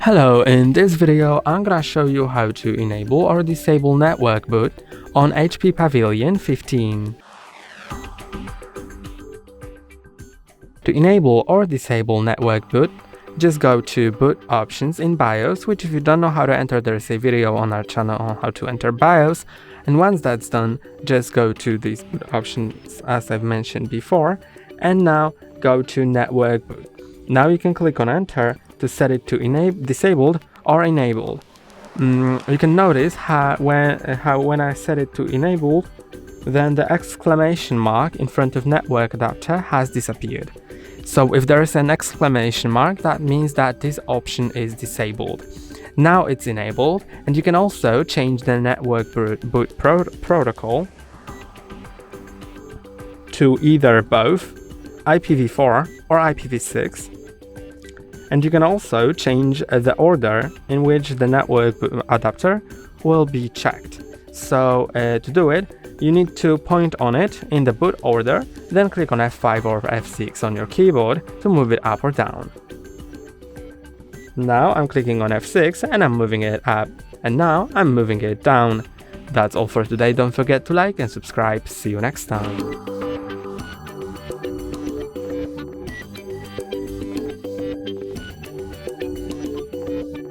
Hello, in this video I'm gonna show you how to enable or disable network boot on HP Pavilion 15. To enable or disable network boot, just go to boot options in BIOS, which if you don't know how to enter, there is a video on our channel on how to enter BIOS, and once that's done, just go to these boot options as I've mentioned before, and now go to network boot. Now you can click on enter to set it to disabled or enabled. You can notice how when I set it to enabled, then the exclamation mark in front of network adapter has disappeared. So if there is an exclamation mark, that means that this option is disabled. Now it's enabled, and you can also change the network boot protocol to either both IPv4 or IPv6. And you can also change the order in which the network adapter will be checked. So to do it, you need to point on it in the boot order, then click on F5 or F6 on your keyboard to move it up or down. Now I'm clicking on F6 and I'm moving it up, and now I'm moving it down. That's all for today. Don't forget to like and subscribe. See you next time.